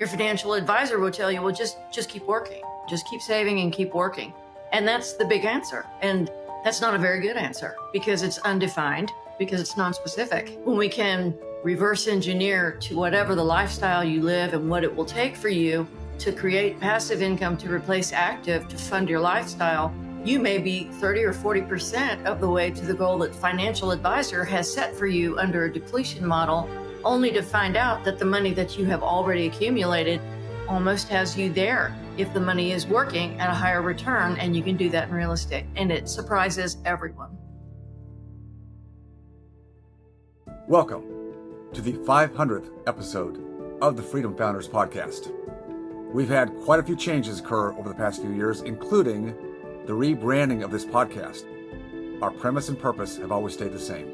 Your financial advisor will tell you, well, just keep working, just keep saving and keep working. And that's the big answer. And that's not a very good answer because it's undefined, because it's non-specific. When we can reverse engineer to whatever the lifestyle you live and what it will take for you to create passive income to replace active to fund your lifestyle, you may be 30 or 40% of the way to the goal that financial advisor has set for you under a depletion model, only to find out that the money that you have already accumulated almost has you there if the money is working at a higher return, and you can do that in real estate. And it surprises everyone. Welcome to the 500th episode of the Freedom Founders podcast. We've had quite a few changes occur over the past few years, including the rebranding of this podcast. Our premise and purpose have always stayed the same.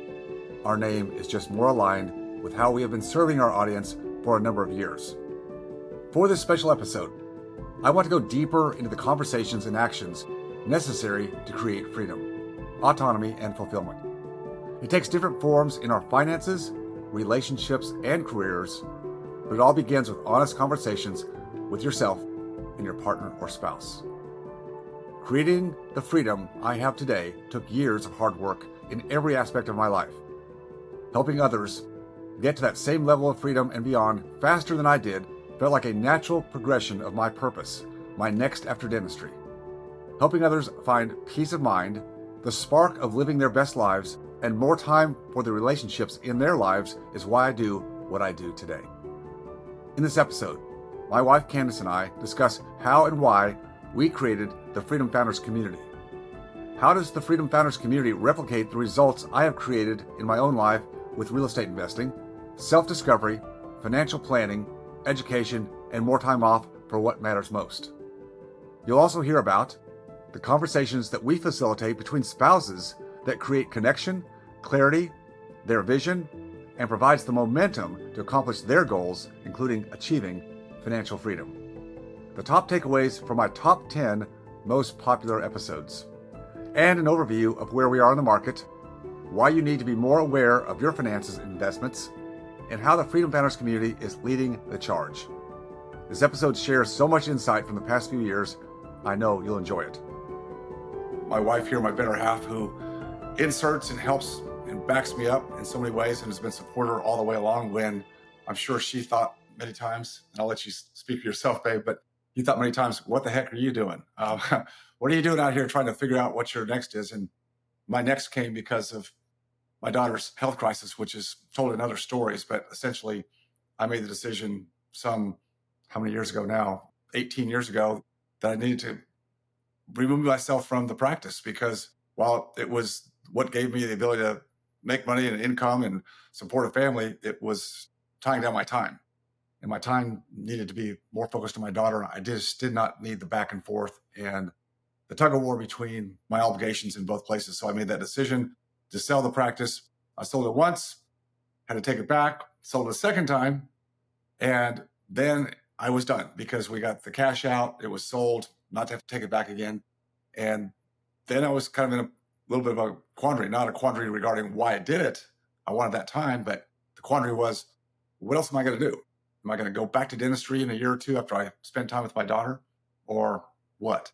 Our name is just more aligned with how we have been serving our audience for a number of years. For this special episode, I want to go deeper into the conversations and actions necessary to create freedom, autonomy, and fulfillment. It takes different forms in our finances, relationships, and careers, but it all begins with honest conversations with yourself and your partner or spouse. Creating the freedom I have today took years of hard work in every aspect of my life. Helping others get to that same level of freedom and beyond faster than I did felt like a natural progression of my purpose, my next after dentistry. Helping others find peace of mind, the spark of living their best lives, and more time for the relationships in their lives is why I do what I do today. In this episode, my wife Kandace and I discuss how and why we created the Freedom Founders community. How does the Freedom Founders community replicate the results I have created in my own life with real estate investing, self-discovery, financial planning, education, and more time off for what matters most? You'll also hear about the conversations that we facilitate between spouses that create connection, clarity, their vision, and provides the momentum to accomplish their goals, including achieving financial freedom. The top takeaways from my top 10 most popular episodes, and an overview of where we are in the market, why you need to be more aware of your finances and investments, and how the Freedom Founders community is leading the charge. This episode shares so much insight from the past few years. I know you'll enjoy it. My wife here, my better half, who inserts and helps and backs me up in so many ways and has been a supporter all the way along when I'm sure she thought many times, and I'll let you speak for yourself, babe, but you thought many times, what the heck are you doing? What are you doing out here trying to figure out what your next is? And my next came because of my daughter's health crisis, which is totally another story. But essentially, I made the decision how many years ago now? 18 years ago, that I needed to remove myself from the practice, because while it was what gave me the ability to make money and income and support a family, it was tying down my time. And my time needed to be more focused on my daughter. I just did not need the back and forth and the tug of war between my obligations in both places. So I made that decision to sell the practice. I sold it once, had to take it back, sold it a second time, and then I was done because we got the cash out. It was sold, not to have to take it back again. And then I was kind of in a little bit of a quandary, not a quandary regarding why I did it. I wanted that time, but the quandary was, what else am I going to do? Am I going to go back to dentistry in a year or two after I spend time with my daughter, or what?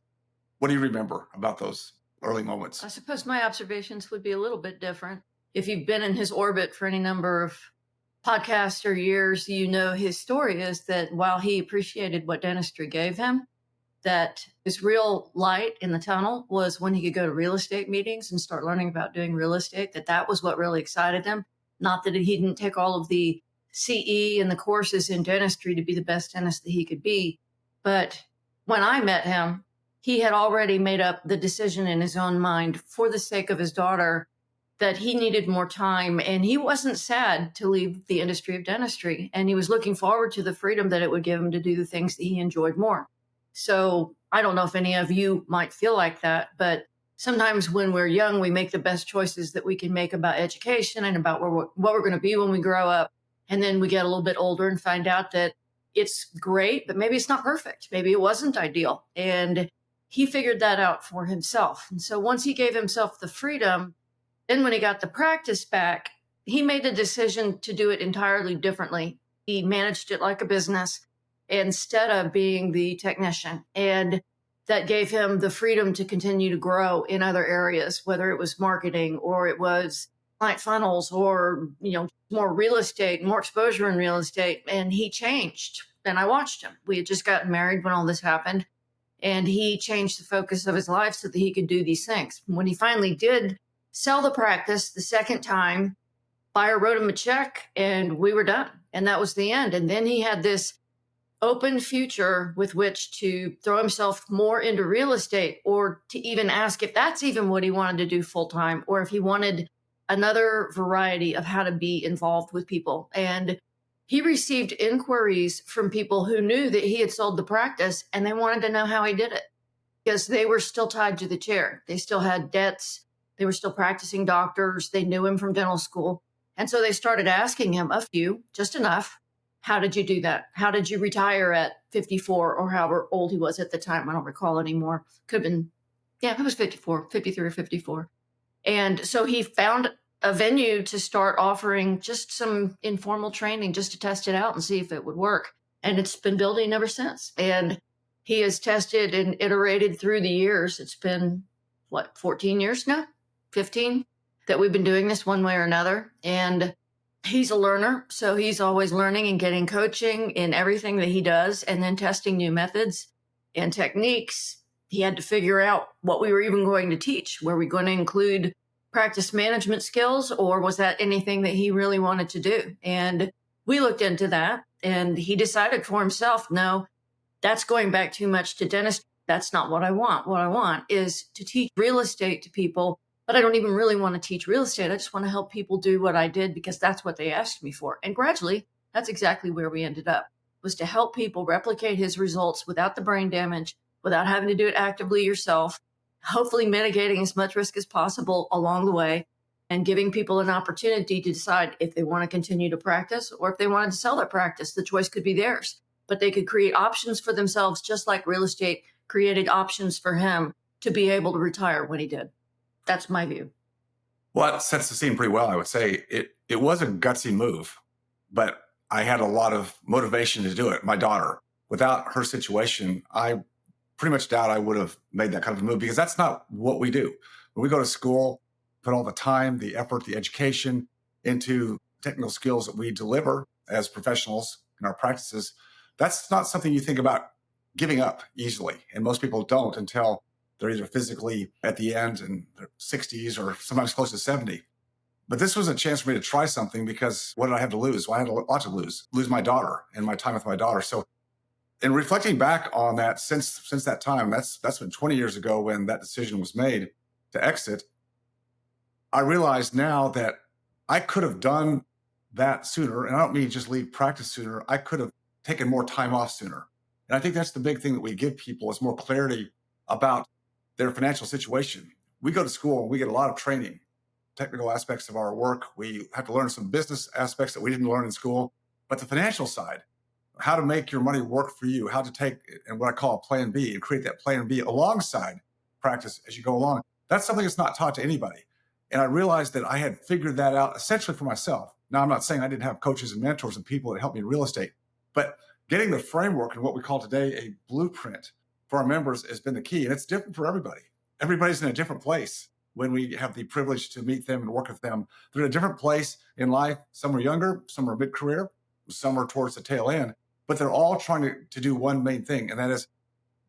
What do you remember about those early moments? I suppose my observations would be a little bit different. If you've been in his orbit for any number of podcasts or years, you know his story is that while he appreciated what dentistry gave him, that his real light in the tunnel was when he could go to real estate meetings and start learning about doing real estate, that was what really excited him. Not that he didn't take all of the CE and the courses in dentistry to be the best dentist that he could be. But when I met him, he had already made up the decision in his own mind for the sake of his daughter that he needed more time. And he wasn't sad to leave the industry of dentistry. And he was looking forward to the freedom that it would give him to do the things that he enjoyed more. So I don't know if any of you might feel like that, but sometimes when we're young, we make the best choices that we can make about education and about what we're going to be when we grow up. And then we get a little bit older and find out that it's great, but maybe it's not perfect. Maybe it wasn't ideal. And he figured that out for himself. And so once he gave himself the freedom, then when he got the practice back, he made the decision to do it entirely differently. He managed it like a business. instead of being the technician. And that gave him the freedom to continue to grow in other areas, whether it was marketing or it was client funnels or, more real estate, more exposure in real estate. And he changed. And I watched him. We had just gotten married when all this happened. And he changed the focus of his life so that he could do these things. When he finally did sell the practice the second time, buyer wrote him a check and we were done. And that was the end. And then he had this open future with which to throw himself more into real estate, or to even ask if that's even what he wanted to do full time, or if he wanted another variety of how to be involved with people. And he received inquiries from people who knew that he had sold the practice and they wanted to know how he did it, because they were still tied to the chair. They still had debts. They were still practicing doctors. They knew him from dental school. And so they started asking him a few, just enough. How did you do that? How did you retire at 54 or however old he was at the time? I don't recall anymore. Could have been, it was 54, 53 or 54. And so he found a venue to start offering just some informal training just to test it out and see if it would work. And it's been building ever since. And he has tested and iterated through the years. It's been, 14 years now? 15 that we've been doing this one way or another. And he's a learner, so he's always learning and getting coaching in everything that he does, and then testing new methods and techniques. He had to figure out what we were even going to teach. Were we going to include practice management skills, or was that anything that he really wanted to do? And we looked into that, and he decided for himself, no, that's going back too much to dentistry. That's not what I want. What I want is to teach real estate to people. But I don't even really want to teach real estate. I just want to help people do what I did because that's what they asked me for. And gradually, that's exactly where we ended up, was to help people replicate his results without the brain damage, without having to do it actively yourself, hopefully mitigating as much risk as possible along the way, and giving people an opportunity to decide if they want to continue to practice or if they wanted to sell their practice. The choice could be theirs, but they could create options for themselves, just like real estate created options for him to be able to retire when he did. That's my view. Well, that sets the scene pretty well, I would say. It was a gutsy move, but I had a lot of motivation to do it. My daughter, without her situation, I pretty much doubt I would have made that kind of a move, because that's not what we do. When we go to school, put all the time, the effort, the education into technical skills that we deliver as professionals in our practices, that's not something you think about giving up easily. And most people don't until they're either physically at the end in their 60s or sometimes close to 70. But this was a chance for me to try something, because what did I have to lose? Well, I had a lot to lose my daughter and my time with my daughter. So in reflecting back on that, since that time, that's been 20 years ago when that decision was made to exit, I realize now that I could have done that sooner. And I don't mean just leave practice sooner. I could have taken more time off sooner. And I think that's the big thing that we give people, is more clarity about their financial situation. We go to school and we get a lot of training, technical aspects of our work. We have to learn some business aspects that we didn't learn in school. But the financial side, how to make your money work for you, how to take and what I call a plan B and create that plan B alongside practice as you go along, that's something that's not taught to anybody. And I realized that I had figured that out essentially for myself. Now, I'm not saying I didn't have coaches and mentors and people that helped me in real estate, but getting the framework and what we call today a blueprint for our members has been the key. And it's different for everybody. Everybody's in a different place when we have the privilege to meet them and work with them. They're in a different place in life. Some are younger, some are mid-career, some are towards the tail end, but they're all trying to do one main thing, and that is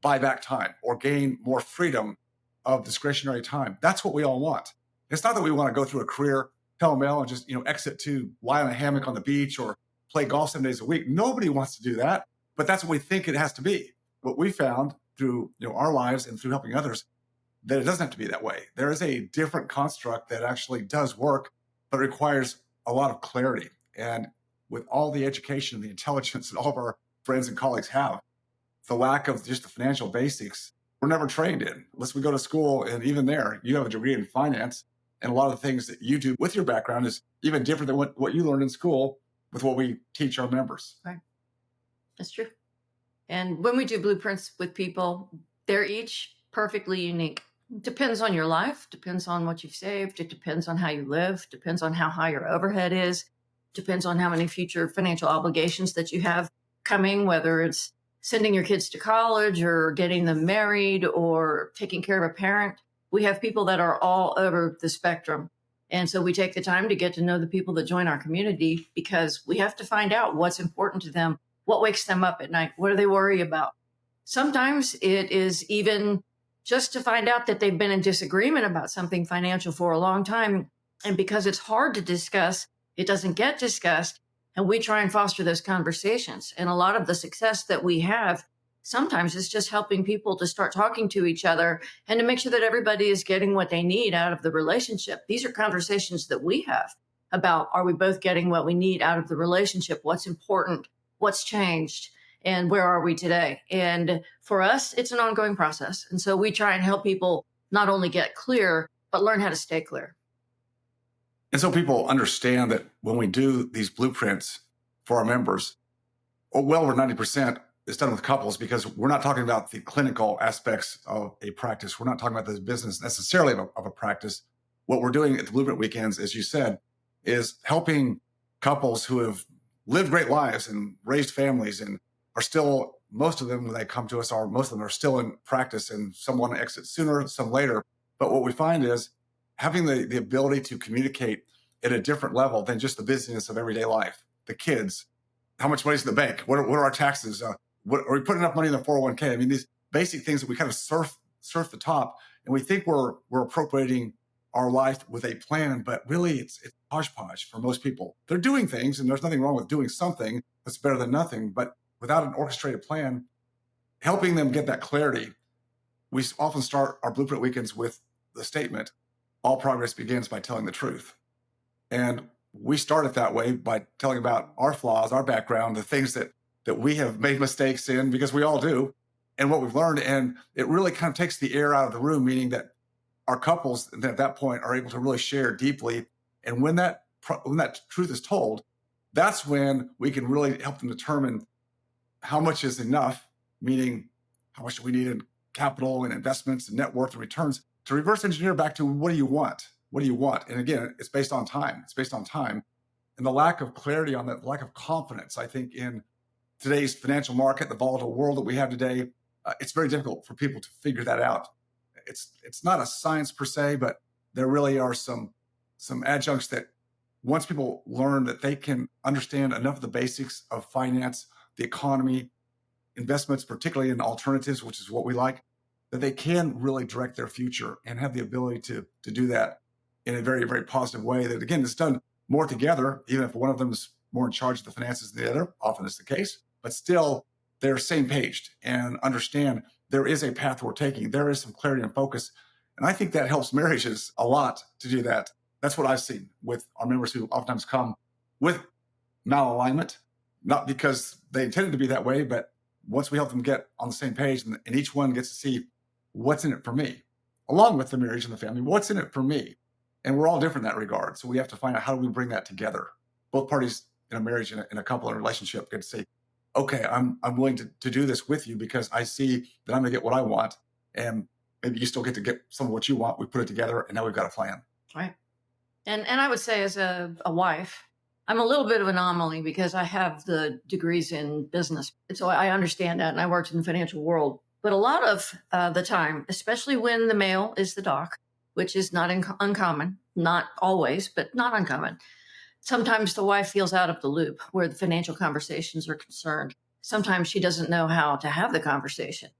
buy back time or gain more freedom of discretionary time. That's what we all want. It's not that we want to go through a career pell-mell and just exit to lie on a hammock on the beach or play golf 7 days a week. Nobody wants to do that, but that's what we think it has to be. What we found through our lives and through helping others, that it doesn't have to be that way. There is a different construct that actually does work, but requires a lot of clarity. And with all the education and the intelligence that all of our friends and colleagues have, the lack of just the financial basics, we're never trained in. Unless we go to school, and even there, you have a degree in finance, and a lot of the things that you do with your background is even different than what you learned in school with what we teach our members. Right. That's true. And when we do blueprints with people, they're each perfectly unique. It depends on your life, depends on what you've saved. It depends on how you live, depends on how high your overhead is, depends on how many future financial obligations that you have coming, whether it's sending your kids to college or getting them married or taking care of a parent. We have people that are all over the spectrum. And so we take the time to get to know the people that join our community, because we have to find out what's important to them, what wakes them up at night, what do they worry about. Sometimes it is even just to find out that they've been in disagreement about something financial for a long time. And because it's hard to discuss, it doesn't get discussed. And we try and foster those conversations. And a lot of the success that we have sometimes is just helping people to start talking to each other and to make sure that everybody is getting what they need out of the relationship. These are conversations that we have about, are we both getting what we need out of the relationship? What's important? What's changed? And where are we today? And for us, it's an ongoing process. And so we try and help people not only get clear, but learn how to stay clear. And so people understand that when we do these blueprints for our members, well over 90% is done with couples, because we're not talking about the clinical aspects of a practice. We're not talking about the business necessarily of a practice. What we're doing at the Blueprint Weekends, as you said, is helping couples who have lived great lives and raised families and are still, most of them, when they come to us, most of them are still in practice, and some want to exit sooner, some later. But what we find is having the ability to communicate at a different level than just the busyness of everyday life. The kids, how much money's in the bank? What are our taxes? Are we putting enough money in the 401k? I mean, these basic things that we kind of surf the top, and we think we're appropriating our life with a plan, but really it's hodgepodge for most people. They're doing things, and there's nothing wrong with doing something that's better than nothing, but without an orchestrated plan, helping them get that clarity. We often start our Blueprint Weekends with the statement, all progress begins by telling the truth. And we start it that way by telling about our flaws, our background, the things that we have made mistakes in, because we all do, and what we've learned. And it really kind of takes the air out of the room, meaning that our couples at that point are able to really share deeply. And when that truth is told, that's when we can really help them determine how much is enough, meaning how much do we need in capital and investments and net worth and returns, to reverse engineer back to what do you want? What do you want? And again, it's based on time. It's based on time. And the lack of clarity on that, lack of confidence, I think, in today's financial market, the volatile world that we have today, it's very difficult for people to figure that out. It's not a science per se, but there really are some adjuncts that once people learn that they can understand enough of the basics of finance, the economy, investments, particularly in alternatives, which is what we like, that they can really direct their future and have the ability to do that in a very, very positive way. That, again, is done more together, even if one of them is more in charge of the finances than the other, often is the case, but still they're same paged and understand there is a path we're taking. There is some clarity and focus. And I think that helps marriages a lot to do that. That's what I've seen with our members who oftentimes come with malalignment, not because they intended to be that way, but once we help them get on the same page and each one gets to see what's in it for me, along with the marriage and the family, what's in it for me? And we're all different in that regard. So we have to find out, how do we bring that together? Both parties in a marriage, in a couple, in a relationship, get to say, okay, I'm willing to do this with you because I see that I'm going to get what I want. And maybe you still get to get some of what you want. We put it together and now we've got a plan. Right. And I would say, as a wife, I'm a little bit of an anomaly because I have the degrees in business. And so I understand that. And I worked in the financial world. But a lot of the time, especially when the male is the doc, which is not uncommon, not always, but not uncommon. Sometimes the wife feels out of the loop where the financial conversations are concerned. Sometimes she doesn't know how to have the conversation.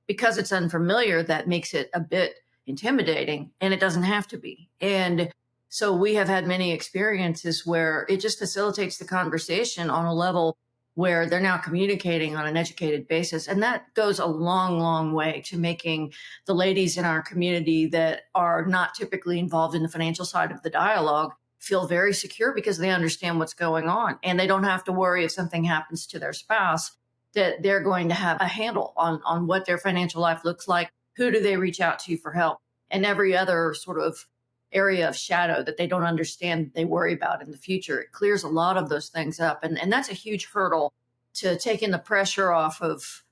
Because it's unfamiliar, that makes it a bit intimidating, and it doesn't have to be. And so we have had many experiences where it just facilitates the conversation on a level where they're now communicating on an educated basis. And that goes a long, long way to making the ladies in our community that are not typically involved in the financial side of the dialogue feel very secure, because they understand what's going on. And they don't have to worry if something happens to their spouse, that they're going to have a handle on what their financial life looks like. Who do they reach out to for help? And every other sort of area of shadow that they don't understand, they worry about in the future. It clears a lot of those things up. And that's a huge hurdle to taking the pressure off of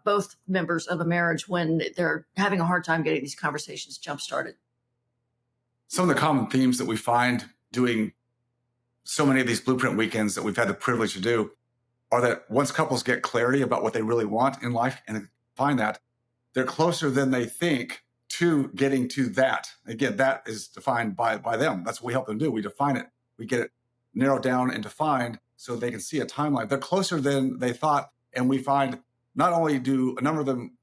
both members of a marriage when they're having a hard time getting these conversations jump-started. Some of the common themes that we find doing so many of these Blueprint Weekends that we've had the privilege to do are that once couples get clarity about what they really want in life and find that, they're closer than they think to getting to that. Again, that is defined by them. That's what we help them do. We define it. We get it narrowed down and defined so they can see a timeline. They're closer than they thought. And we find not only do a number of them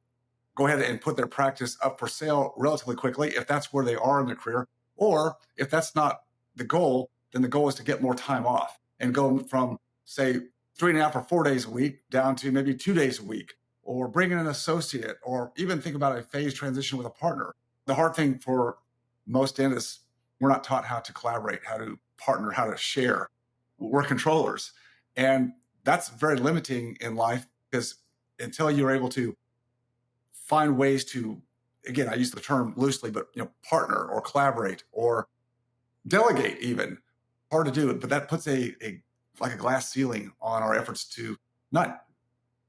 go ahead and put their practice up for sale relatively quickly, if that's where they are in their career, or if that's not the goal, then the goal is to get more time off and go from, say, 3.5 or 4 days a week down to maybe 2 days a week, or bring in an associate, or even think about a phase transition with a partner. The hard thing for most dentists, we're not taught how to collaborate, how to partner, how to share. We're controllers. And that's very limiting in life, because until you're able to find ways to, again, I use the term loosely, but partner or collaborate or delegate even, hard to do it, but that puts like a glass ceiling on our efforts to not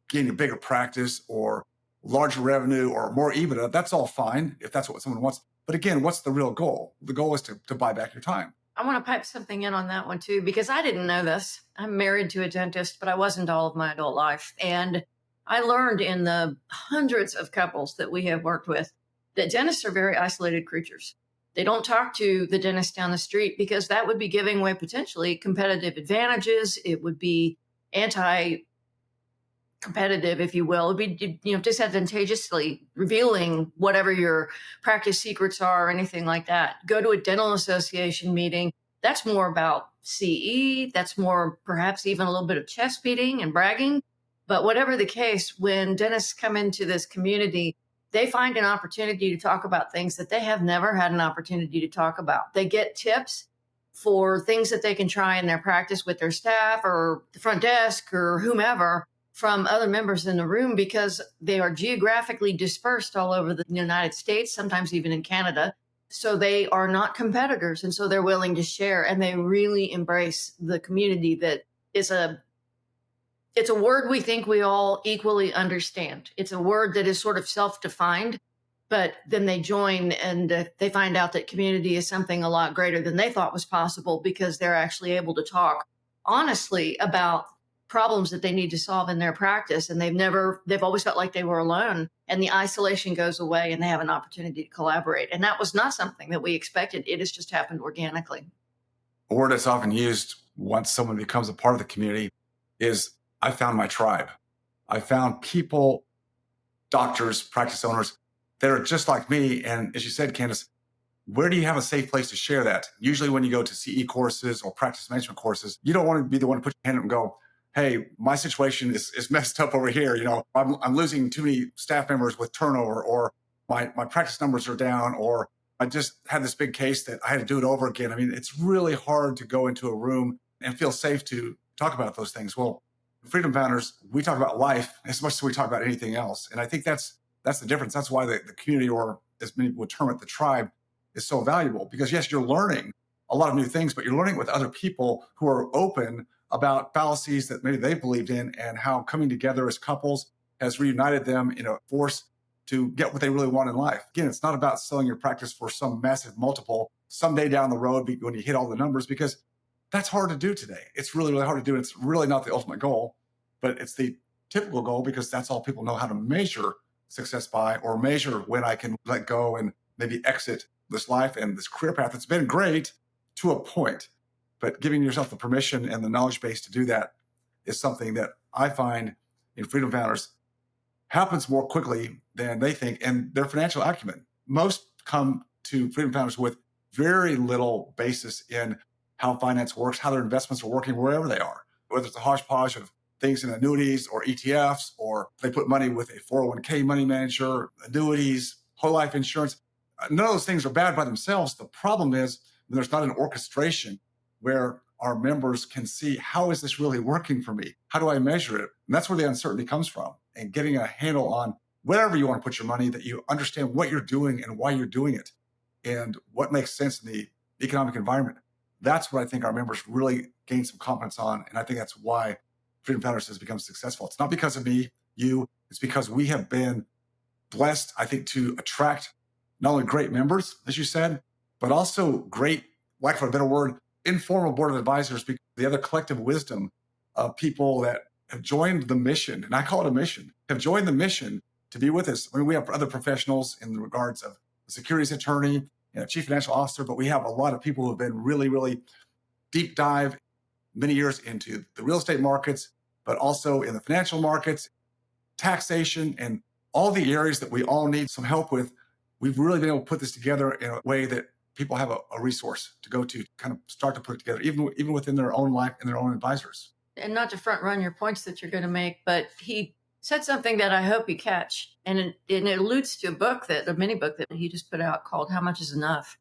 gain a bigger practice or larger revenue or more EBITDA. That's all fine if that's what someone wants. But again, what's the real goal? The goal is to buy back your time. I want to pipe something in on that one too, because I didn't know this. I'm married to a dentist, but I wasn't all of my adult life. And I learned in the hundreds of couples that we have worked with that dentists are very isolated creatures. They don't talk to the dentist down the street because that would be giving away potentially competitive advantages. It would be anti-competitive, if you will. It would be, disadvantageously revealing whatever your practice secrets are or anything like that. Go to a dental association meeting. That's more about CE. That's more perhaps even a little bit of chest beating and bragging. But whatever the case, when dentists come into this community, they find an opportunity to talk about things that they have never had an opportunity to talk about. They get tips for things that they can try in their practice with their staff or the front desk or whomever from other members in the room, because they are geographically dispersed all over the United States, sometimes even in Canada. So they are not competitors. And so they're willing to share, and they really embrace the community that is it's a word we think we all equally understand. It's a word that is sort of self-defined, but then they join and they find out that community is something a lot greater than they thought was possible, because they're actually able to talk honestly about problems that they need to solve in their practice. And they've always felt like they were alone, and the isolation goes away and they have an opportunity to collaborate. And that was not something that we expected. It has just happened organically. A word that's often used once someone becomes a part of the community is, I found my tribe. I found people, doctors, practice owners that are just like me. And as you said, Kandace, where do you have a safe place to share that? Usually when you go to CE courses or practice management courses, you don't want to be the one to put your hand up and go, hey, my situation is messed up over here. I'm losing too many staff members with turnover, or my practice numbers are down, or I just had this big case that I had to do it over again. I mean, it's really hard to go into a room and feel safe to talk about those things. Well, Freedom Founders, we talk about life as much as we talk about anything else. And I think that's the difference. That's why the community, or as many would term it, the tribe, is so valuable. Because yes, you're learning a lot of new things, but you're learning with other people who are open about fallacies that maybe they believed in, and how coming together as couples has reunited them in a force to get what they really want in life. Again, it's not about selling your practice for some massive multiple someday down the road when you hit all the numbers, because that's hard to do today. It's really, really hard to do. It's really not the ultimate goal, but it's the typical goal, because that's all people know how to measure success by, or measure when I can let go and maybe exit this life and this career path. It's been great to a point, but giving yourself the permission and the knowledge base to do that is something that I find in Freedom Founders happens more quickly than they think, and their financial acumen. Most come to Freedom Founders with very little basis in how finance works, how their investments are working wherever they are, whether it's a hodgepodge of things in annuities or ETFs, or they put money with a 401k money manager, annuities, whole life insurance. None of those things are bad by themselves. The problem is when there's not an orchestration where our members can see, how is this really working for me? How do I measure it? And that's where the uncertainty comes from. And getting a handle on wherever you want to put your money, that you understand what you're doing and why you're doing it and what makes sense in the economic environment. That's what I think our members really gain some confidence on. And I think that's why Freedom Founders has become successful. It's not because of me, you, it's because we have been blessed, I think, to attract not only great members, as you said, but also great, for a better word, informal board of advisors, because the other collective wisdom of people that have joined the mission, and I call it a mission, have joined the mission to be with us. I mean, we have other professionals in the regards of a securities attorney and a chief financial officer, but we have a lot of people who have been really, really deep dive many years into the real estate markets, but also in the financial markets, taxation, and all the areas that we all need some help with. We've really been able to put this together in a way that people have a resource to go to kind of start to put it together, even within their own life and their own advisors. And not to front run your points that you're going to make, but he said something that I hope you catch. And it alludes to a mini book that he just put out called How Much is Enough?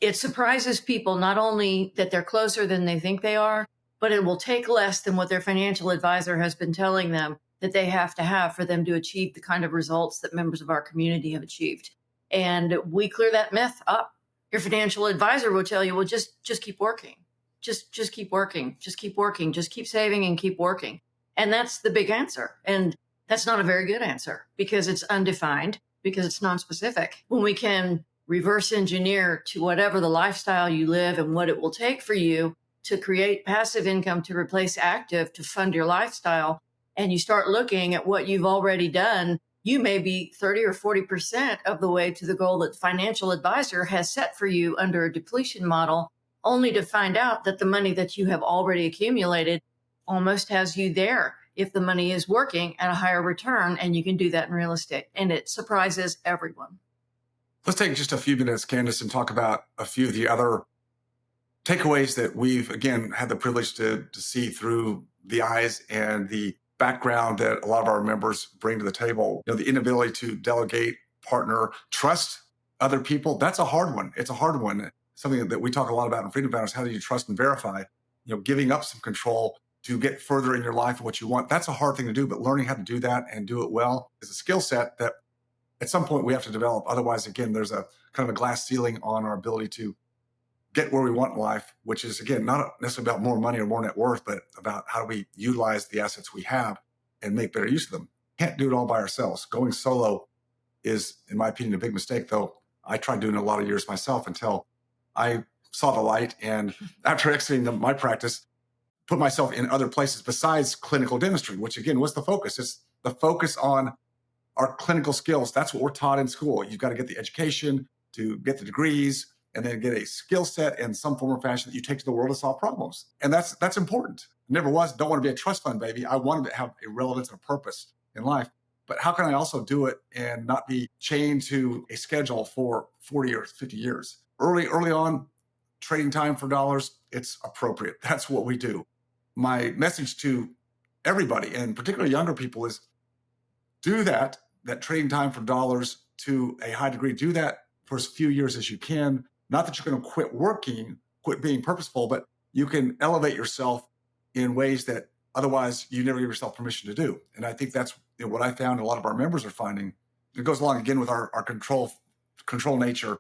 It surprises people not only that they're closer than they think they are, but it will take less than what their financial advisor has been telling them that they have to have for them to achieve the kind of results that members of our community have achieved. And we clear that myth up. Your financial advisor will tell you, well, just keep working. Just keep working. Just keep working. Just keep saving and keep working. And that's the big answer. And that's not a very good answer because it's undefined, because it's non-specific. When we can reverse engineer to whatever the lifestyle you live and what it will take for you to create passive income to replace active to fund your lifestyle, and you start looking at what you've already done, you may be 30 or 40% of the way to the goal that the financial advisor has set for you under a depletion model, only to find out that the money that you have already accumulated almost has you there if the money is working at a higher return, and you can do that in real estate. And it surprises everyone. Let's take just a few minutes, Kandace, and talk about a few of the other takeaways that we've, again, had the privilege to see through the eyes and the background that a lot of our members bring to the table. You know, the inability to delegate, partner, trust other people. That's a hard one. It's a hard one. Something that we talk a lot about in Freedom Founders. How do you trust and verify? You know, giving up some control to get further in your life and what you want. That's a hard thing to do, but learning how to do that and do it well is a skill set that at some point we have to develop. Otherwise, again, there's a kind of a glass ceiling on our ability to get where we want in life, which is, again, not necessarily about more money or more net worth, but about how do we utilize the assets we have and make better use of them. Can't do it all by ourselves. Going solo is, in my opinion, a big mistake, though I tried doing it a lot of years myself until I saw the light. And after exiting my practice, put myself in other places besides clinical dentistry, which, again, was the focus. It's the focus on our clinical skills. That's what we're taught in school. You've got to get the education to get the degrees, and then get a skill set in some form or fashion that you take to the world to solve problems. And that's important. Never was, don't want to be a trust fund baby. I wanted to have a relevance and a purpose in life. But how can I also do it and not be chained to a schedule for 40 or 50 years? Early on, trading time for dollars, it's appropriate. That's what we do. My message to everybody, and particularly younger people, is do that trading time for dollars to a high degree. Do that for as few years as you can. Not that you're going to quit working, quit being purposeful, but you can elevate yourself in ways that otherwise you never give yourself permission to do. And I think that's what I found a lot of our members are finding. It goes along again with our control nature,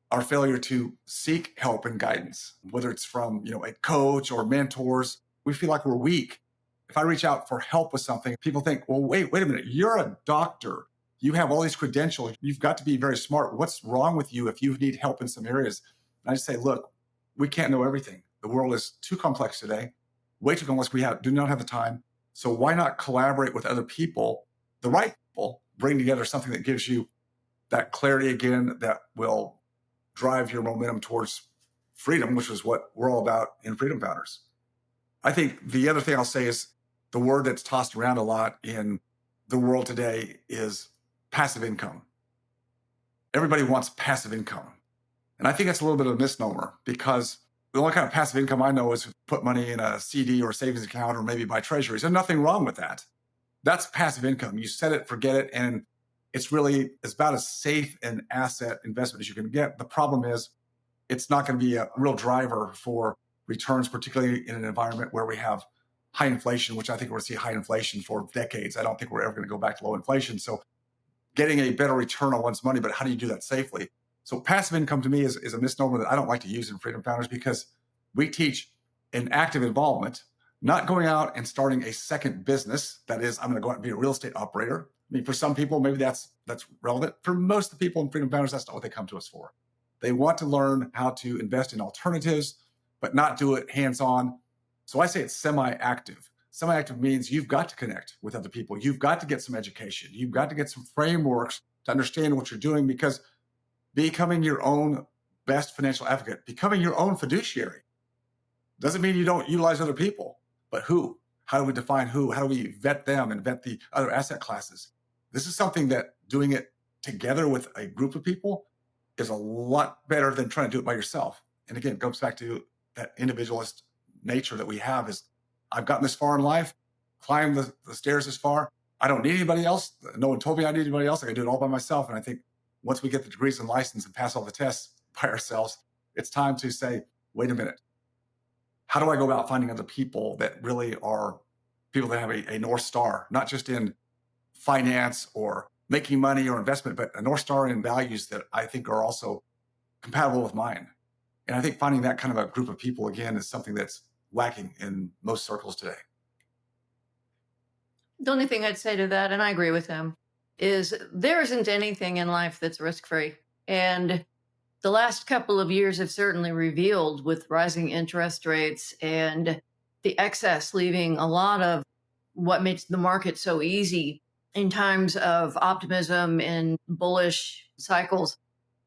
our failure to seek help and guidance, whether it's from a coach or mentors. We feel like we're weak. If I reach out for help with something, people think, well, wait a minute, you're a doctor. You have all these credentials. You've got to be very smart. What's wrong with you if you need help in some areas? And I just say, look, we can't know everything. The world is too complex today, way too complex. We do not have the time. So why not collaborate with other people, the right people, bring together something that gives you that clarity again, that will drive your momentum towards freedom, which is what we're all about in Freedom Founders. I think the other thing I'll say is the word that's tossed around a lot in the world today is passive income. Everybody wants passive income. And I think that's a little bit of a misnomer, because the only kind of passive income I know is put money in a CD or a savings account or maybe buy treasuries. There's nothing wrong with that. That's passive income. You set it, forget it, and it's about as safe an asset investment as you can get. The problem is it's not going to be a real driver for returns, particularly in an environment where we have high inflation, which I think we're going to see high inflation for decades. I don't think we're ever going to go back to low inflation. So getting a better return on one's money, but how do you do that safely? So passive income to me is a misnomer that I don't like to use in Freedom Founders, because we teach an active involvement, not going out and starting a second business. That is, I'm going to go out and be a real estate operator. I mean, for some people, maybe that's relevant. For most of the people in Freedom Founders, that's not what they come to us for. They want to learn how to invest in alternatives, but not do it hands-on. So I say it's semi-active. Semi-active means you've got to connect with other people. You've got to get some education. You've got to get some frameworks to understand what you're doing, because becoming your own best financial advocate, becoming your own fiduciary, doesn't mean you don't utilize other people, but who? How do we define who? How do we vet them and vet the other asset classes? This is something that doing it together with a group of people is a lot better than trying to do it by yourself. And again, it goes back to that individualist nature that we have is, I've gotten this far in life, climbed the stairs this far. I don't need anybody else. No one told me I need anybody else. I can do it all by myself. And I think once we get the degrees and license and pass all the tests by ourselves, it's time to say, wait a minute. How do I go about finding other people that really are people that have a North Star, not just in finance or making money or investment, but a North Star in values that I think are also compatible with mine? And I think finding that kind of a group of people, again, is something that's lacking in most circles today. The only thing I'd say to that, and I agree with him, is there isn't anything in life that's risk-free. And the last couple of years have certainly revealed, with rising interest rates and the excess leaving a lot of what makes the market so easy in times of optimism and bullish cycles,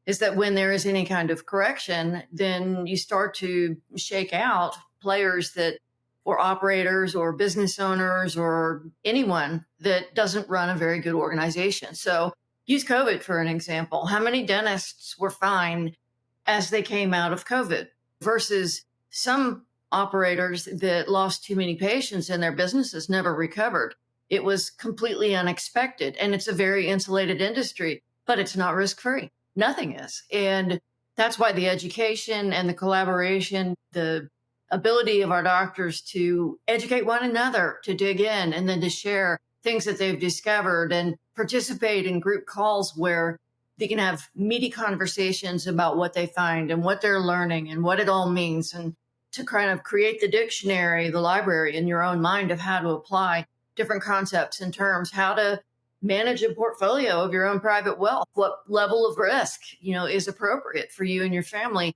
is that when there is any kind of correction, then you start to shake out players that, or operators or business owners or anyone that doesn't run a very good organization. So use COVID for an example. How many dentists were fined as they came out of COVID versus some operators that lost too many patients and their businesses never recovered? It was completely unexpected, and it's a very insulated industry, but it's not risk-free. Nothing is. And that's why the education and the collaboration, the ability of our doctors to educate one another, to dig in, and then to share things that they've discovered and participate in group calls where they can have meaty conversations about what they find and what they're learning and what it all means, and to kind of create the dictionary, the library in your own mind of how to apply different concepts and terms, how to manage a portfolio of your own private wealth, what level of risk, is appropriate for you and your family.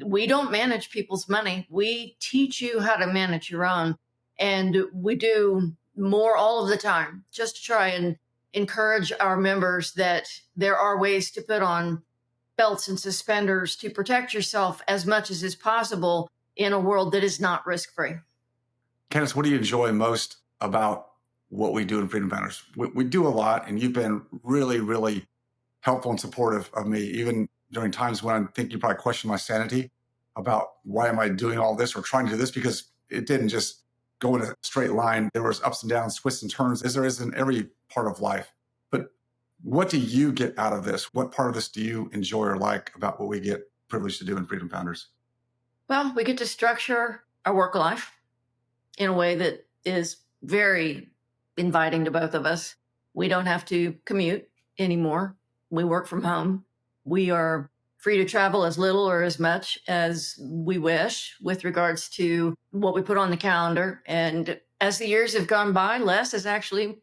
We don't manage people's money. We teach you how to manage your own. And we do more all of the time just to try and encourage our members that there are ways to put on belts and suspenders to protect yourself as much as is possible in a world that is not risk-free. Kandace, what do you enjoy most about what we do in Freedom Founders? We do a lot, and you've been really, really helpful and supportive of me, even during times when I think you probably question my sanity about why am I doing all this or trying to do this, because it didn't just go in a straight line. There was ups and downs, twists and turns, as there is in every part of life. But what do you get out of this? What part of this do you enjoy or like about what we get privileged to do in Freedom Founders? Well, we get to structure our work life in a way that is very inviting to both of us. We don't have to commute anymore. We work from home. We are free to travel as little or as much as we wish with regards to what we put on the calendar. And as the years have gone by, less is actually,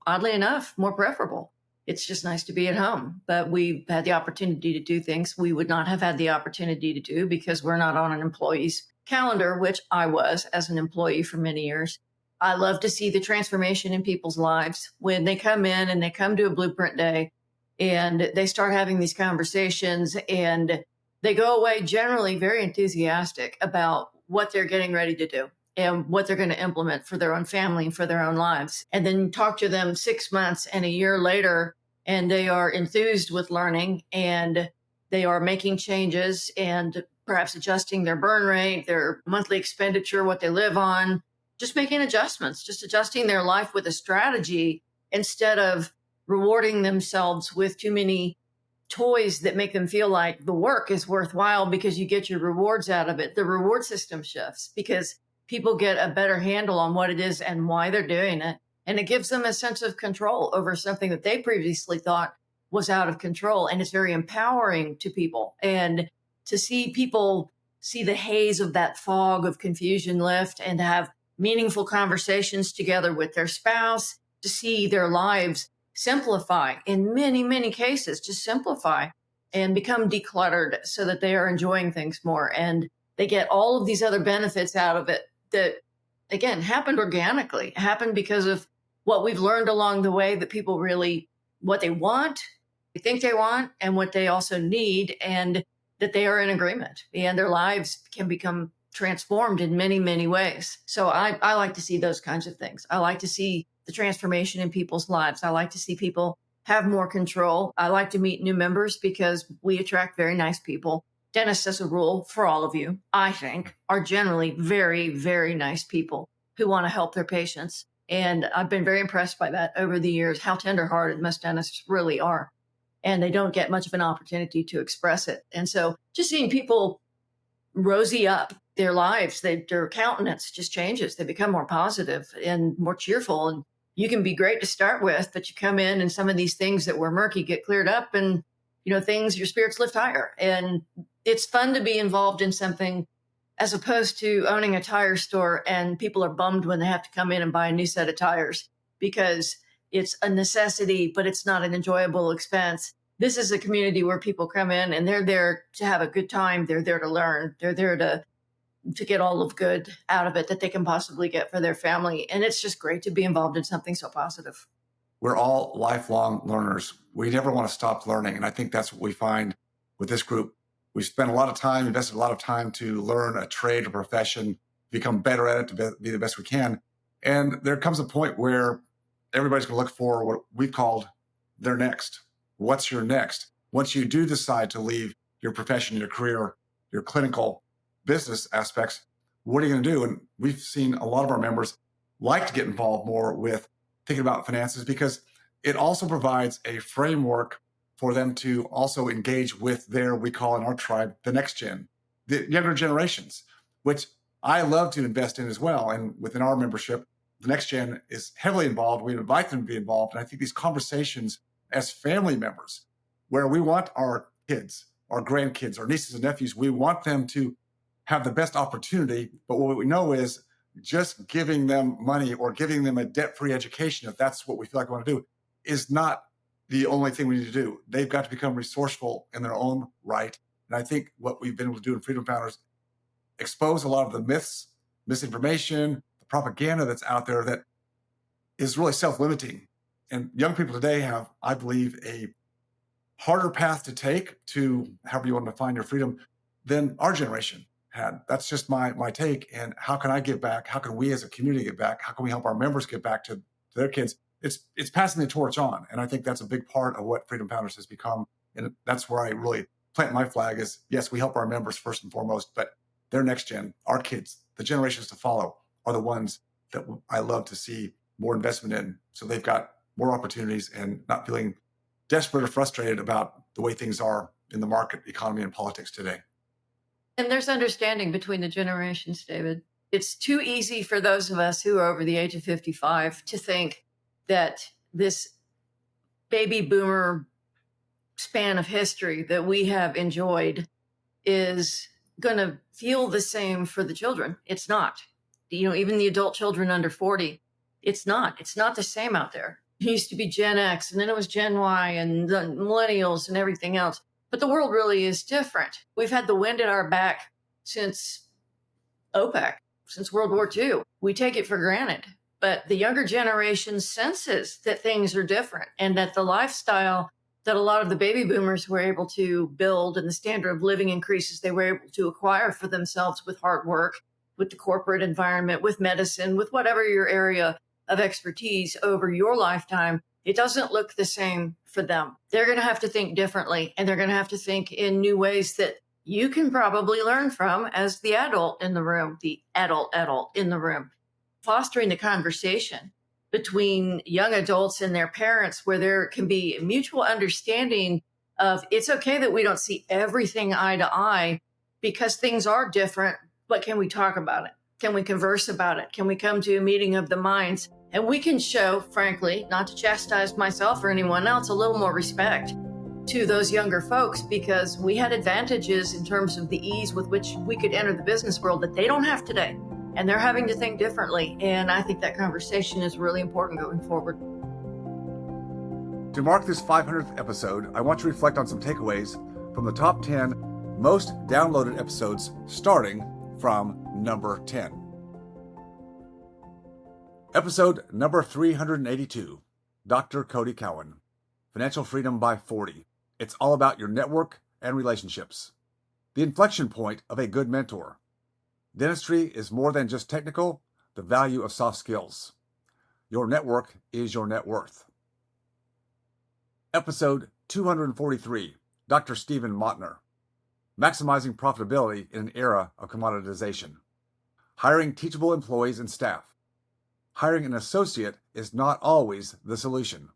oddly enough, more preferable. It's just nice to be at home. But we've had the opportunity to do things we would not have had the opportunity to do because we're not on an employee's calendar, which I was as an employee for many years. I love to see the transformation in people's lives when they come in and they come to a blueprint day and they start having these conversations, and they go away generally very enthusiastic about what they're getting ready to do and what they're going to implement for their own family and for their own lives. And then talk to them 6 months and a year later, and they are enthused with learning, and they are making changes and perhaps adjusting their burn rate, their monthly expenditure, what they live on, just making adjustments, just adjusting their life with a strategy instead of rewarding themselves with too many toys that make them feel like the work is worthwhile because you get your rewards out of it. The reward system shifts because people get a better handle on what it is and why they're doing it. And it gives them a sense of control over something that they previously thought was out of control. And it's very empowering to people. And to see people see the haze of that fog of confusion lift and to have meaningful conversations together with their spouse, to see their lives simplify in many, many cases, just simplify and become decluttered so that they are enjoying things more. And they get all of these other benefits out of it that again, happened organically. It happened because of what we've learned along the way, that people really, what they want, they think they want, and what they also need, and that they are in agreement, and their lives can become transformed in many, many ways. So I like to see those kinds of things. I like to see the transformation in people's lives. I like to see people have more control. I like to meet new members because we attract very nice people. Dentists, as a rule, for all of you, I think, are generally very, very nice people who want to help their patients. And I've been very impressed by that over the years, how tenderhearted most dentists really are. And they don't get much of an opportunity to express it. And so just seeing people rosy up their lives, their countenance just changes. They become more positive and more cheerful. And you can be great to start with, but you come in and some of these things that were murky get cleared up, and, your spirits lift higher. And it's fun to be involved in something as opposed to owning a tire store and people are bummed when they have to come in and buy a new set of tires because it's a necessity, but it's not an enjoyable expense. This is a community where people come in and they're there to have a good time. They're there to learn. They're there to get all of good out of it that they can possibly get for their family. And it's just great to be involved in something so positive. We're all lifelong learners. We never want to stop learning. And I think that's what we find with this group. We've spent a lot of time, invested a lot of time to learn a trade or profession, become better at it, to be the best we can. And there comes a point where everybody's going to look for what we've called their next. What's your next? Once you do decide to leave your profession, your career, your clinical business aspects, what are you going to do? And we've seen a lot of our members like to get involved more with thinking about finances because it also provides a framework for them to also engage with we call in our tribe, the next gen, the younger generations, which I love to invest in as well. And within our membership, the next gen is heavily involved. We invite them to be involved. And I think these conversations as family members, where we want our kids, our grandkids, our nieces and nephews, we want them to have the best opportunity. But what we know is just giving them money or giving them a debt-free education, if that's what we feel like we want to do, is not the only thing we need to do. They've got to become resourceful in their own right. And I think what we've been able to do in Freedom Founders, expose a lot of the myths, misinformation, the propaganda that's out there that is really self-limiting. And young people today have, I believe, a harder path to take to however you want to define your freedom than our generation had. That's just my take. And how can I give back? How can we as a community give back? How can we help our members give back to their kids? It's passing the torch on. And I think that's a big part of what Freedom Founders has become. And that's where I really plant my flag is, yes, we help our members first and foremost, but their next gen, our kids, the generations to follow are the ones that I love to see more investment in. So they've got more opportunities and not feeling desperate or frustrated about the way things are in the market, economy, and politics today. And there's understanding between the generations, David. It's too easy for those of us who are over the age of 55 to think that this baby boomer span of history that we have enjoyed is going to feel the same for the children. It's not. Even the adult children under 40, it's not the same out there. It used to be Gen X, and then it was Gen Y and the millennials and everything else. But the world really is different. We've had the wind at our back since OPEC, since World War II. We take it for granted. But the younger generation senses that things are different and that the lifestyle that a lot of the baby boomers were able to build and the standard of living increases they were able to acquire for themselves with hard work, with the corporate environment, with medicine, with whatever your area of expertise over your lifetime, it doesn't look the same for them. They're going to have to think differently, and they're going to have to think in new ways that you can probably learn from as the adult in the room, the adult in the room. Fostering the conversation between young adults and their parents where there can be a mutual understanding of it's okay that we don't see everything eye to eye because things are different, but can we talk about it? Can we converse about it? Can we come to a meeting of the minds? And we can show, frankly, not to chastise myself or anyone else, a little more respect to those younger folks because we had advantages in terms of the ease with which we could enter the business world that they don't have today. And they're having to think differently. And I think that conversation is really important going forward. To mark this 500th episode, I want to reflect on some takeaways from the top 10 most downloaded episodes, starting from number 10. Episode number 382, Dr. Cody Cowan, Financial Freedom by 40. It's all about your network and relationships. The inflection point of a good mentor. Dentistry is more than just technical, the value of soft skills. Your network is your net worth. Episode 243, Dr. Stephen Motner, Maximizing Profitability in an Era of Commoditization. Hiring teachable employees and staff. Hiring an associate is not always the solution.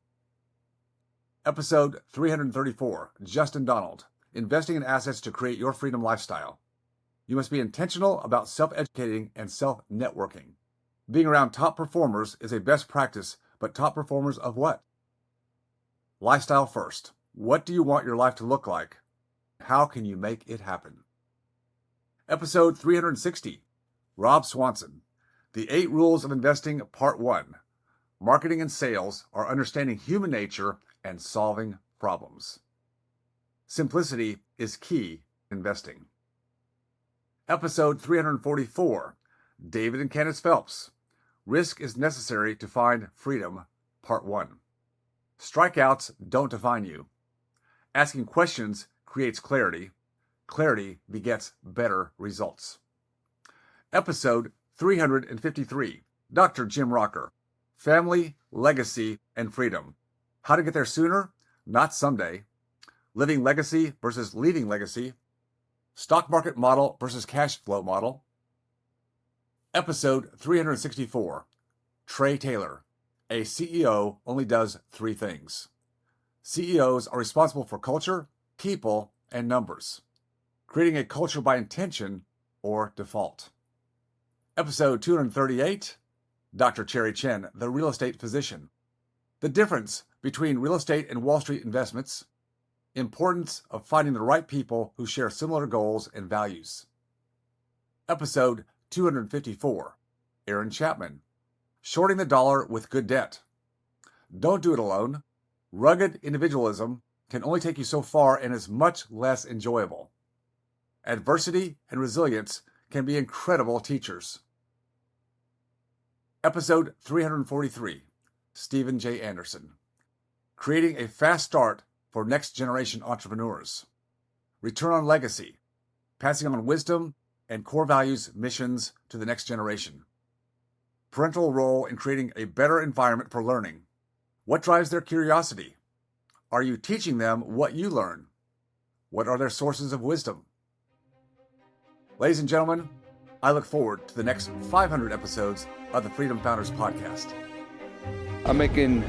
Episode 334, Justin Donald, Investing in Assets to Create Your Freedom Lifestyle. You must be intentional about self-educating and self-networking. Being around top performers is a best practice, but top performers of what? Lifestyle first. What do you want your life to look like? How can you make it happen? Episode 360, Rob Swanson, The 8 Rules of Investing, Part 1. Marketing and sales are understanding human nature and solving problems. Simplicity is key in investing. Episode 344, David and Kandace Phelps, Risk is Necessary to Find Freedom, Part 1. Strikeouts don't define you. Asking questions creates clarity. Clarity begets better results. Episode 353, Dr. Jim Rocker, Family, Legacy, and Freedom. How to get there sooner, not someday. Living legacy versus leaving legacy. Stock market model versus cash flow model. Episode 364, Trey Taylor, A CEO only does 3 things. CEOs are responsible for culture, people, and numbers. Creating a culture by intention or default. Episode 238, Dr. Cherry Chen, the Real Estate Physician. The difference between real estate and Wall Street investments. Importance of finding the right people who share similar goals and values. Episode 254, Aaron Chapman, Shorting the Dollar with Good Debt. Don't do it alone. Rugged individualism can only take you so far and is much less enjoyable. Adversity and resilience can be incredible teachers. Episode 343, Stephen J. Anderson, Creating a Fast Start for Next Generation Entrepreneurs. Return on Legacy, Passing on Wisdom and Core Values Missions to the Next Generation. Parental Role in Creating a Better Environment for Learning. What drives their curiosity? Are you teaching them what you learn? What are their sources of wisdom? Ladies and gentlemen, I look forward to the next 500 episodes of the Freedom Founders podcast. I'm making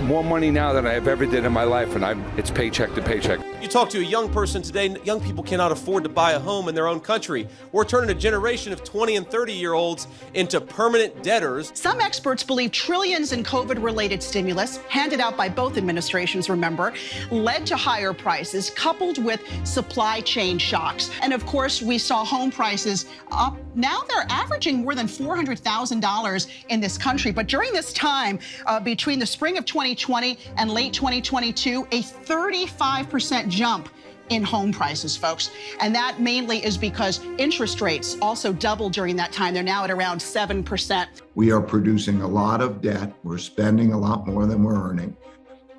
more money now than I have ever did in my life, and it's paycheck to paycheck. You talk to a young person today, young people cannot afford to buy a home in their own country. We're turning a generation of 20 and 30-year-olds into permanent debtors. Some experts believe trillions in COVID-related stimulus, handed out by both administrations, remember, led to higher prices, coupled with supply chain shocks. And of course, we saw home prices up. Now they're averaging more than $400,000 in this country. But during this time, between the spring of 2020 and late 2022, a 35% jump in home prices, folks. And that mainly is because interest rates also doubled during that time. They're now at around 7%. We are producing a lot of debt. We're spending a lot more than we're earning.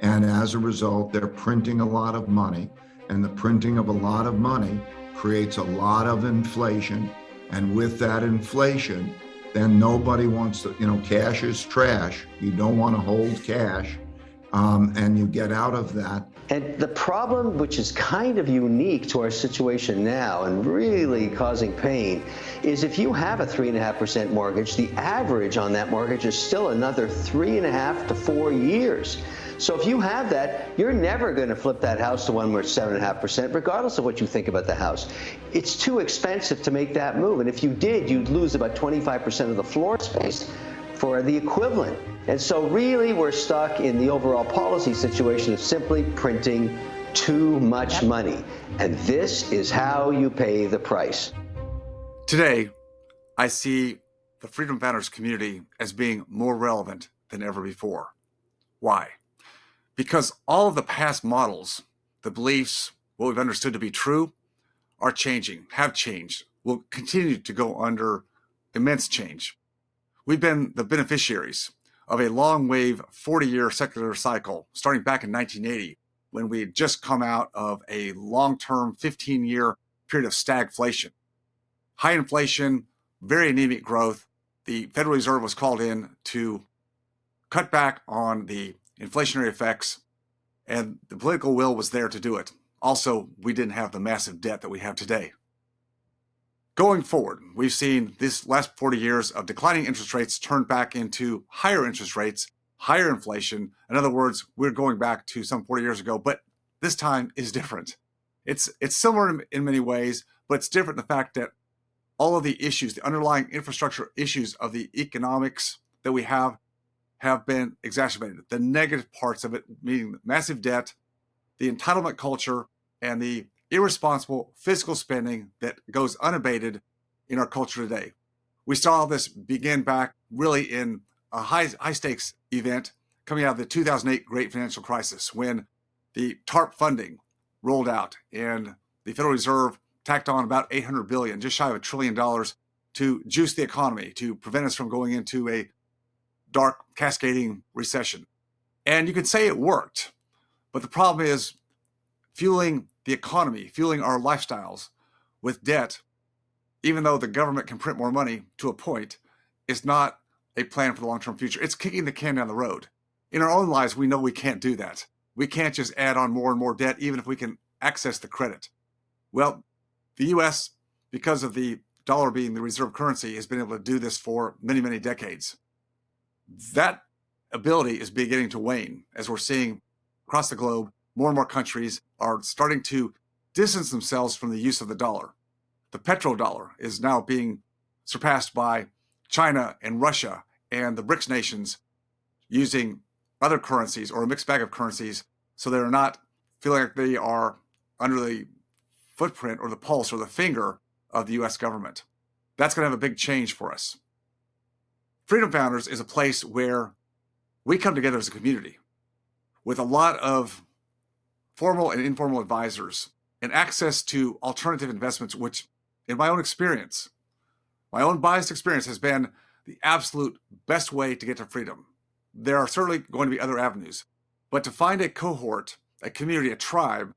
And as a result, they're printing a lot of money. And the printing of a lot of money creates a lot of inflation. And with that inflation, then nobody wants to, cash is trash. You don't want to hold cash. And you get out of that. And the problem, which is kind of unique to our situation now and really causing pain, is if you have a 3.5% mortgage, the average on that mortgage is still another 3.5 to 4 years. So if you have that, you're never going to flip that house to one where it's 7.5%, regardless of what you think about the house. It's too expensive to make that move. And if you did, you'd lose about 25% of the floor space for the equivalent. And so really we're stuck in the overall policy situation of simply printing too much money. And this is how you pay the price. Today, I see the Freedom Founders community as being more relevant than ever before. Why? Because all of the past models, the beliefs, what we've understood to be true, are changing, have changed, will continue to go under immense change. we've been the beneficiaries of a long wave 40-year secular cycle starting back in 1980, when we had just come out of a long-term 15-year period of stagflation. High inflation, very anemic growth. The Federal Reserve was called in to cut back on the inflationary effects, and the political will was there to do it. Also, we didn't have the massive debt that we have today. Going forward, we've seen this last 40 years of declining interest rates turn back into higher interest rates, higher inflation. In other words, we're going back to some 40 years ago, but this time is different. It's similar in many ways, but it's different in the fact that all of the issues, the underlying infrastructure issues of the economics that we have been exacerbated. The negative parts of it, meaning massive debt, the entitlement culture, and the irresponsible fiscal spending that goes unabated in our culture today. We saw this begin back really in a high stakes event coming out of the 2008 Great Financial Crisis, when the TARP funding rolled out and the Federal Reserve tacked on about $800 billion, just shy of $1 trillion, to juice the economy, to prevent us from going into a dark cascading recession. And you could say it worked, but the problem is fueling the economy, fueling our lifestyles with debt, even though the government can print more money to a point, is not a plan for the long-term future. It's kicking the can down the road. In our own lives, we know we can't do that. We can't just add on more and more debt, even if we can access the credit. Well, the U.S., because of the dollar being the reserve currency, has been able to do this for many, many decades. That ability is beginning to wane as we're seeing across the globe. More and more countries are starting to distance themselves from the use of the dollar. The petrodollar is now being surpassed by China and Russia and the BRICS nations using other currencies or a mixed bag of currencies, so they're not feeling like they are under the footprint or the pulse or the finger of the U.S. government. That's going to have a big change for us. Freedom Founders is a place where we come together as a community with a lot of formal and informal advisors and access to alternative investments, which in my own experience, my own biased experience, has been the absolute best way to get to freedom. There are certainly going to be other avenues, but to find a cohort, a community, a tribe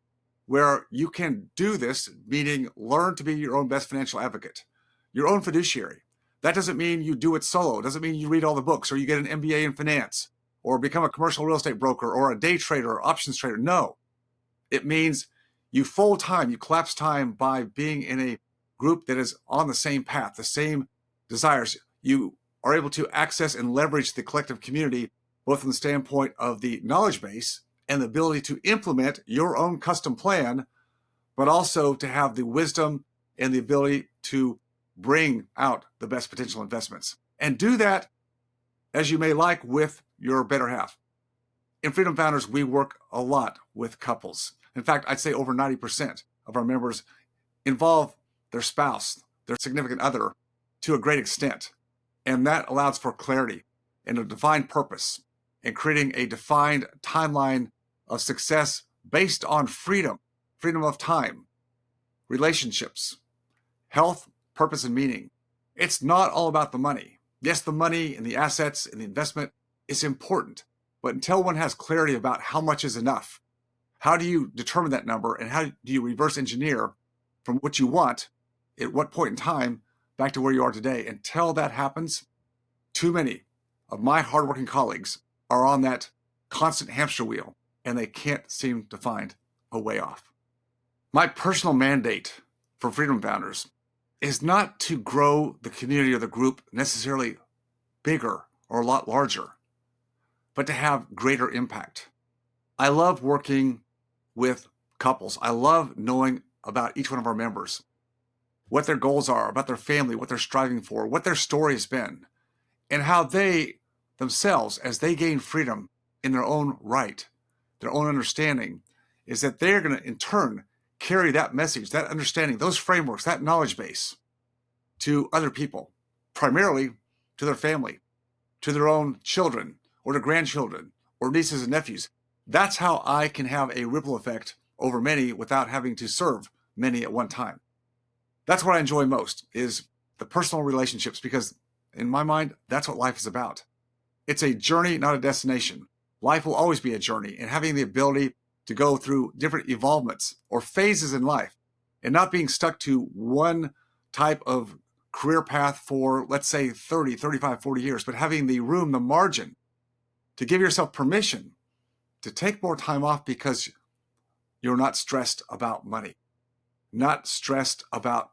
where you can do this, meaning learn to be your own best financial advocate, your own fiduciary. That doesn't mean you do it solo. It doesn't mean you read all the books or you get an MBA in finance or become a commercial real estate broker or a day trader or options trader. No, it means you full time, you collapse time by being in a group that is on the same path, the same desires. You are able to access and leverage the collective community, both from the standpoint of the knowledge base and the ability to implement your own custom plan, but also to have the wisdom and the ability to bring out the best potential investments. And do that as you may like with your better half. In Freedom Founders, we work a lot with couples. In fact, I'd say over 90% of our members involve their spouse, their significant other, to a great extent. And that allows for clarity and a defined purpose and creating a defined timeline of success based on freedom of time, relationships, health, purpose, and meaning. It's not all about the money. Yes, the money and the assets and the investment is important, but until one has clarity about how much is enough, how do you determine that number and how do you reverse engineer from what you want at what point in time back to where you are today? Until that happens, too many of my hardworking colleagues are on that constant hamster wheel and they can't seem to find a way off. My personal mandate for Freedom Founders is not to grow the community or the group necessarily bigger or a lot larger, but to have greater impact. I love working with couples. I love knowing about each one of our members, what their goals are, about their family, what they're striving for, what their story has been, and how they themselves, as they gain freedom in their own right, their own understanding, is that they're going to in turn carry that message, that understanding, those frameworks, that knowledge base to other people, primarily to their family, to their own children or their grandchildren or nieces and nephews. That's how I can have a ripple effect over many without having to serve many at one time. That's what I enjoy most, is the personal relationships, because In my mind, that's what life is about. It's a journey, not a destination. Life will always be a journey, and having the ability to go through different evolvements or phases in life and not being stuck to one type of career path for, let's say, 30, 35, 40 years, but having the room, the margin to give yourself permission to take more time off because you're not stressed about money, not stressed about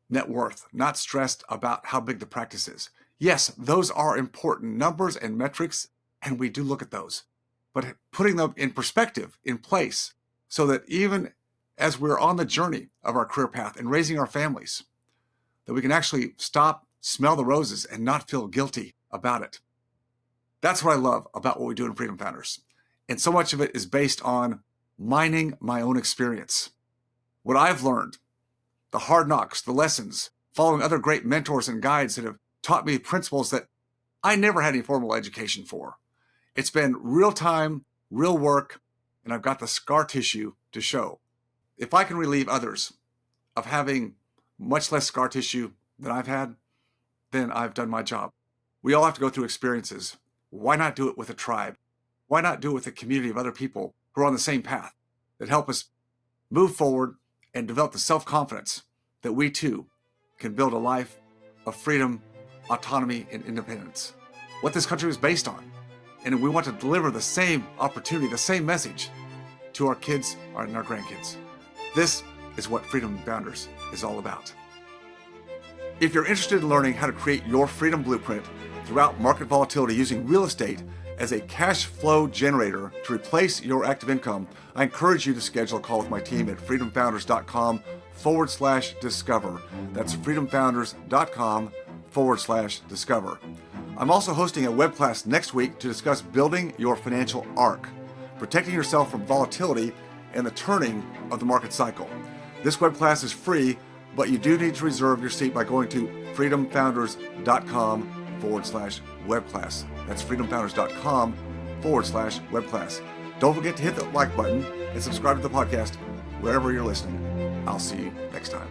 net worth, not stressed about how big the practice is. Yes, those are important numbers and metrics, and we do look at those, but putting them in perspective, in place, so that even as we're on the journey of our career path and raising our families, that we can actually stop, smell the roses, and not feel guilty about it. That's what I love about what we do in Freedom Founders. And so much of it is based on mining my own experience. What I've learned, the hard knocks, the lessons, following other great mentors and guides that have taught me principles that I never had any formal education for. It's been real time, real work, and I've got the scar tissue to show. If I can relieve others of having much less scar tissue than I've had, then I've done my job. We all have to go through experiences. Why not do it with a tribe? Why not do it with a community of other people who are on the same path that help us move forward and develop the self-confidence that we too can build a life of freedom, autonomy, and independence. What this country is based on. And we want to deliver the same opportunity, the same message to our kids and our grandkids. This is what Freedom Founders is all about. If you're interested in learning how to create your freedom blueprint throughout market volatility using real estate as a cash flow generator to replace your active income, I encourage you to schedule a call with my team at freedomfounders.com/discover. That's freedomfounders.com/discover. I'm also hosting a web class next week to discuss building your financial arc, protecting yourself from volatility and the turning of the market cycle. This web class is free, but you do need to reserve your seat by going to freedomfounders.com/web class. That's freedomfounders.com/web class. Don't forget to hit the like button and subscribe to the podcast wherever you're listening. I'll see you next time.